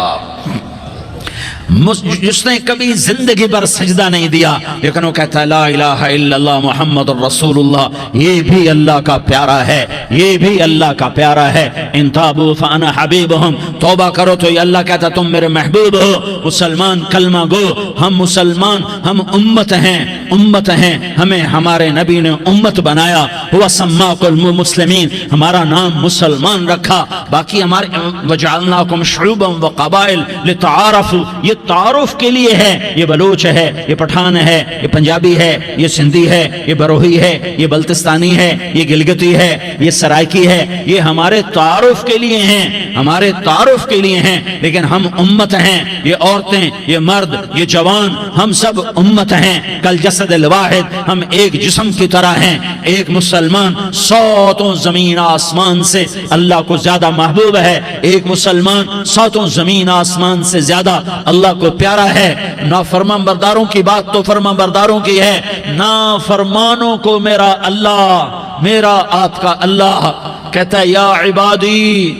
جس نے کبھی زندگی پر سجدہ نہیں دیا لیکن وہ کہتا ہے لا الہ الا اللہ محمد الرسول اللہ، یہ بھی اللہ کا پیارا ہے، یہ بھی اللہ کا پیارا ہے. ان تابوا فانا حبیبہم، توبہ کرو تو یہ اللہ کہتا تم میرے محبوب ہو. مسلمان کلمہ گو، ہم مسلمان، ہم امت ہیں، امت ہیں. ہمیں ہمارے نبی نے امت بنایا، ہوا سماکم المسلمین، ہمارا نام مسلمان رکھا. باقی ہمارے وجعلناکم شعوبا وقبائل لتعارفوا، یہ تعارف کے لیے ہے، یہ بلوچ ہے، یہ پٹھان ہے، یہ پنجابی ہے، یہ سندھی ہے، یہ بروہی ہے، یہ بلتستانی ہے، یہ گلگتی ہے، یہ سرائکی ہے، یہ ہمارے تعارف کے لیے ہیں، ہمارے تعارف کے لیے ہیں، لیکن ہم امت ہیں، یہ عورتیں، یہ مرد، یہ جوان، ہم سب امت ہیں، کل جسد الواحد، ہم ایک جسم کی طرح ہیں۔ ایک مسلمان سوتوں زمین آسمان سے اللہ کو زیادہ محبوب ہے، ایک مسلمان سوتوں زمین آسمان سے زیادہ اللہ کو پیارا ہے۔ نافرمان برداروں کی بات تو فرمان برداروں کی ہے، نافرمانوں کو میرا اللہ، میرا آپ کا اللہ کہتا ہے یا عبادی،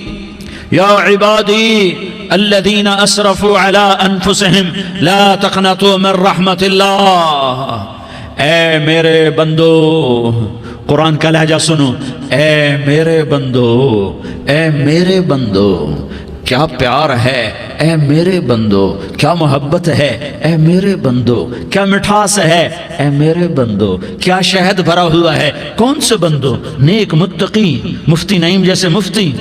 یا عبادی الذین اسرفوا علی انفسہم لا تقنطوا من رحمت اللہ۔ اے میرے بندو، قرآن کا لہجہ سنو، اے میرے بندو، اے میرے بندو، کیا پیار ہے، اے میرے بندو، کیا محبت ہے، اے میرے بندو، کیا مٹھاس ہے، اے میرے بندو، کیا شہد بھرا ہوا ہے۔ کون سے بندو؟ نیک متقی، مفتی نعیم جیسے مفتی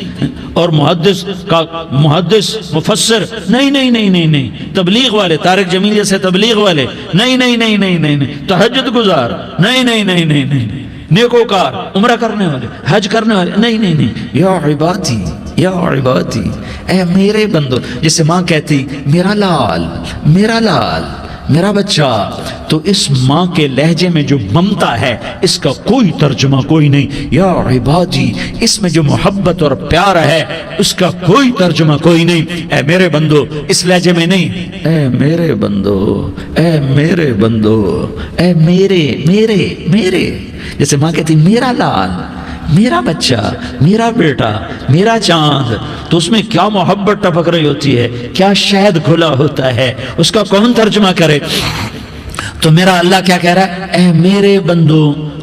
اور محدث کا محدث مفسر، نہیں نہیں نہیں نہیں نہیں، تبلیغ والے، طارق جمیل جیسے تبلیغ والے، نہیں نہیں نہیں نہیں نہیں، تہجد گزار، نہیں نہیں نہیں نہیں نہیں، نیکوکار، عمرہ کرنے والے، حج کرنے والے، نہیں نہیں نہیں، یا عبادی، یا عبادی، اے میرے بندو۔ جسے ماں کہتی میرا لال، میرا لال، میرا بچہ، تو اس ماں کے لہجے میں جو ممتا ہے اس کا کوئی ترجمہ کوئی نہیں۔ یا عبادی، اس میں جو محبت اور پیار ہے اس کا کوئی ترجمہ کوئی نہیں۔ اے میرے بندو، اس لہجے میں نہیں، اے میرے بندو، اے میرے بندو، اے میرے میرے میرے۔ جیسے ماں کہتی میرا لال، میرا بچہ، میرا بیٹا، میرا چاند، تو اس میں کیا محبت ٹپک رہی ہوتی ہے، کیا شہد کھلا ہوتا ہے، اس کا کون ترجمہ کرے؟ تو میرا اللہ کیا کہہ رہا ہے؟ اے میرے بندو،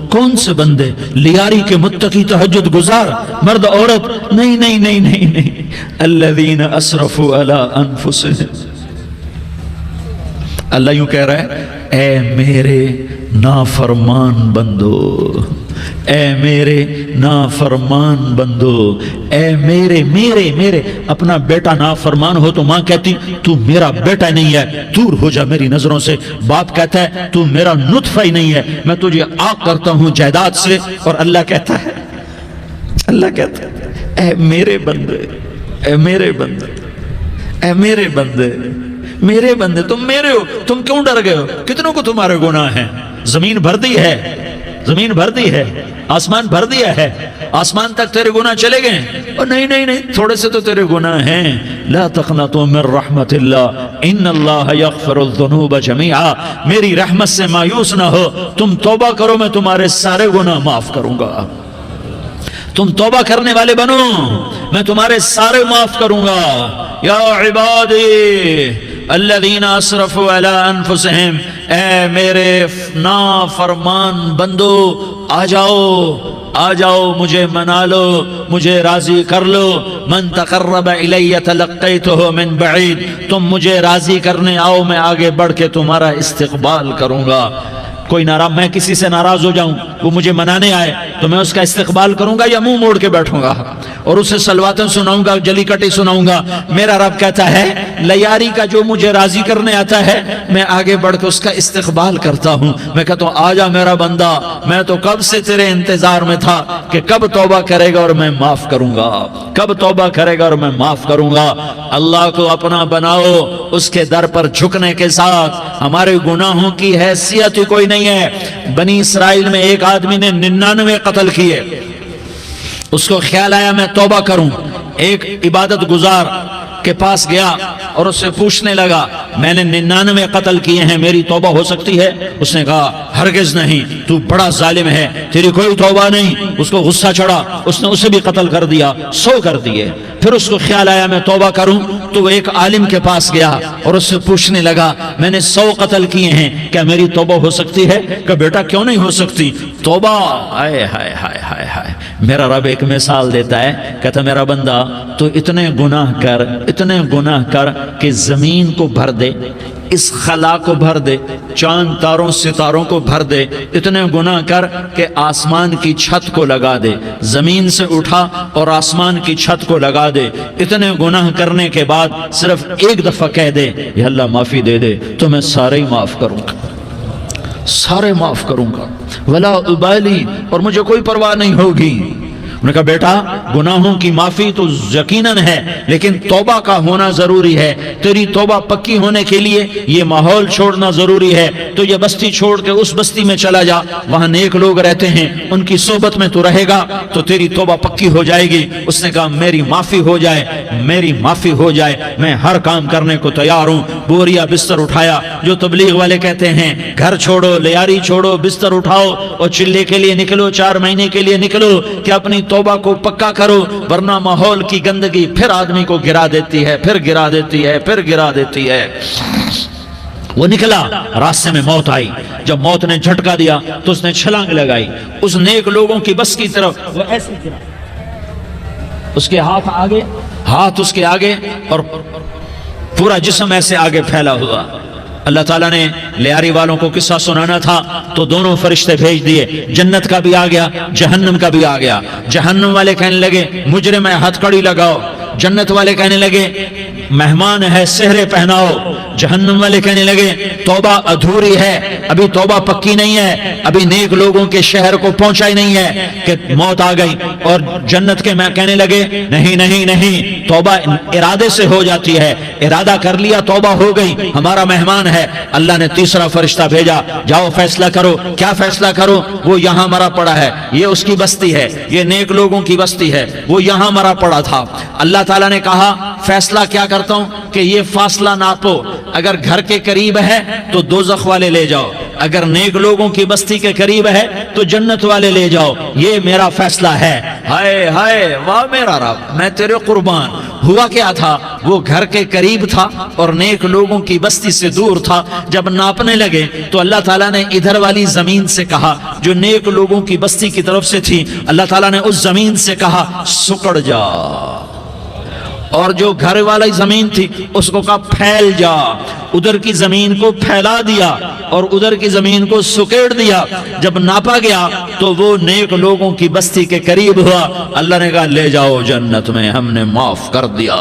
کون سے بندے؟ لیاری کے متقی، تہجد گزار، مرد عورت، نہیں نہیں نہیں نہیں نہیں، الذین اسرفوا علی انفسہم۔ اللہ یوں کہہ رہا ہے اے میرے نافرمان بندو، اے میرے نافرمان بندو، اے میرے میرے میرے۔ اپنا بیٹا نافرمان ہو تو ماں کہتی تو میرا بیٹا نہیں ہے، دور ہو جا میری نظروں سے۔ باپ کہتا ہے تو میرا نطفہ ہی نہیں ہے، میں تجھے عاق کرتا ہوں جائیداد سے۔ اور اللہ کہتا ہے، اللہ کہتا ہے اے میرے بندے، اے میرے بندے، اے میرے بندے، میرے بندے، تم میرے ہو، تم کیوں ڈر گئے ہو؟ کتنوں کو تمہارے گناہ ہیں؟ زمین بھر دی ہے، زمین بھر دی ہے، آسمان بھر دیا ہے، آسمان تک تیرے گناہ چلے گئے۔ اور نہیں نہیں نہیں، تھوڑے سے تو تیرے گناہ ہیں۔ لا تقنطوا من رحمت اللہ ان اللہ یغفر الذنوب جميعا، میری رحمت سے مایوس نہ ہو، تم توبہ کرو، میں تمہارے سارے گناہ معاف کروں گا۔ تم توبہ کرنے والے بنو، میں تمہارے سارے معاف کروں گا۔ یا عبادی الذین اسرفوا علی انفسہم، اے میرے نافرمان بندو، آ جاؤ، آ جاؤ، مجھے منا لو، مجھے راضی کر لو۔ من تقرب الی تلقیتہ من بعید، تم مجھے راضی کرنے آؤ، میں آگے بڑھ کے تمہارا استقبال کروں گا۔ کوئی ناراض، میں کسی سے ناراض ہو جاؤں، وہ مجھے منانے آئے تو میں اس کا استقبال کروں گا یا منہ موڑ کے بیٹھوں گا اور اسے صلواتیں سناؤں گا، جلی کٹی سناؤں گا؟ میرا رب کہتا ہے لیاری کا جو مجھے راضی کرنے آتا ہے میں آگے بڑھ کے اس کا استقبال کرتا ہوں۔ میں کہتا ہوں آ جا میرا بندہ، میں تو کب سے تیرے انتظار میں تھا کہ کب توبہ کرے گا اور میں معاف کروں گا، کب توبہ کرے گا اور میں معاف کروں گا۔ اللہ کو اپنا بناؤ، اس کے در پر جھکنے کے ساتھ ہمارے گناہوں کی حیثیت ہی کوئی نہیں ہے۔ بنی اسرائیل میں ایک آدمی نے 99 قتل کیے، اس کو خیال آیا میں توبہ کروں، ایک عبادت گزار کے پاس گیا اور اس سے پوچھنے لگا میں نے 99 قتل کیے ہیں، میری توبہ ہو سکتی ہے؟ اس نے کہا ہرگز نہیں، تو بڑا ظالم ہے، تیری کوئی توبہ نہیں۔ اس کو غصہ چڑھا، اس نے اسے بھی قتل کر دیا، 100 کر دیے۔ پھر اس کو خیال آیا میں توبہ کروں تو وہ ایک عالم کے پاس گیا اور اس سے پوچھنے لگا میں نے 100 قتل کیے ہیں، کیا میری توبہ ہو سکتی ہے؟ کہ بیٹا کیوں نہیں ہو سکتی توبہ؟ ہائے ہائے ہائے ہائے ہائے۔ میرا رب ایک مثال دیتا ہے، کہتا میرا بندہ تو اتنے گناہ کر، اتنے گناہ کر کہ زمین کو بھر دے، اس خلا کو بھر دے، چاند تاروں ستاروں کو بھر دے، اتنے گناہ کر کہ آسمان کی چھت کو لگا دے، زمین سے اٹھا اور آسمان کی چھت کو لگا دے، اتنے گناہ کرنے کے بعد صرف ایک دفعہ کہہ دے یا اللہ معافی دے دے تو میں سارے ہی معاف کروں گا، سارے معاف کروں گا، ولا ابالی، اور مجھے کوئی پرواہ نہیں ہوگی۔ انہوں نے کہا بیٹا گناہوں کی معافی تو یقیناً ہے لیکن توبہ کا ہونا ضروری ہے، تیری توبہ پکی ہونے کے لیے یہ ماحول چھوڑنا ضروری ہے، تو یہ بستی چھوڑ کے اس بستی میں چلا جا، وہاں نیک لوگ رہتے ہیں، ان کی صحبت میں تو رہے گا تو تیری توبہ پکی ہو جائے گی۔ اس نے کہا میری معافی ہو جائے، میری معافی ہو جائے، میں ہر کام کرنے کو تیار ہوں۔ بوریا بستر اٹھایا، جو تبلیغ والے کہتے ہیں گھر چھوڑو، لیاری چھوڑو، بستر اٹھاؤ اور چلے کے لیے نکلو، 4 مہینے کے لیے نکلو کہ اپنی توبہ کو پکا کرو، ورنہ ماحول کی گندگی پھر آدمی کو گرا دیتی ہے، پھر گرا دیتی ہے، پھر گرا دیتی ہے۔ وہ نکلا، راستے میں موت آئی، جب موت نے جھٹکا دیا تو اس نے چھلانگ لگائی اس نیک لوگوں کی بس کی طرف، وہ ایسے گرا، اس کے ہاتھ آگے، ہاتھ اس کے آگے اور پورا جسم ایسے آگے پھیلا ہوا۔ اللہ تعالیٰ نے لیاری والوں کو قصہ سنانا تھا تو دونوں فرشتے بھیج دیے، جنت کا بھی آ گیا، جہنم کا بھی آ گیا۔ جہنم والے کہنے لگے مجرم ہے ہتھ کڑی لگاؤ، جنت والے کہنے لگے مہمان ہے سہرے پہناؤ، جہنم والے کہنے لگے توبہ ادھوری ہے، ابھی توبہ پکی نہیں ہے، ابھی نیک لوگوں کے شہر کو پہنچا ہی نہیں ہے کہ موت آ گئی۔ اور جنت کے میں کہنے لگے نہیں نہیں نہیں، توبہ ارادے سے ہو جاتی ہے، ارادہ کر لیا توبہ ہو گئی، ہمارا مہمان ہے۔ اللہ نے تیسرا فرشتہ بھیجا، جاؤ فیصلہ کرو، کیا فیصلہ کرو؟ وہ یہاں مرا پڑا ہے، یہ اس کی بستی ہے، یہ نیک لوگوں کی بستی ہے، وہ یہاں مرا پڑا تھا۔ اللہ تعالیٰ نے کہا فیصلہ کیا کرتا ہوں کہ یہ فاصلہ ناپو، اگر گھر کے قریب ہے تو دوزخ والے لے جاؤ، اگر نیک لوگوں کی بستی کے قریب ہے تو جنت والے لے جاؤ، یہ میرا فیصلہ ہے۔ ہائے ہائے واہ میرا رب، میں تیرے قربان۔ ہوا کیا تھا؟ وہ گھر کے قریب تھا اور نیک لوگوں کی بستی سے دور تھا۔ جب ناپنے لگے تو اللہ تعالیٰ نے ادھر والی زمین سے کہا جو نیک لوگوں کی بستی کی طرف سے تھی، اللہ تعالیٰ نے اس زمین سے کہا سکڑ جا، اور جو گھر والی زمین تھی اس کو کہا پھیل جا، ادھر کی زمین کو پھیلا دیا اور ادھر کی زمین کو سکیڑ دیا۔ جب ناپا گیا تو وہ نیک لوگوں کی بستی کے قریب ہوا، اللہ نے کہا لے جاؤ جنت میں، ہم نے معاف کر دیا۔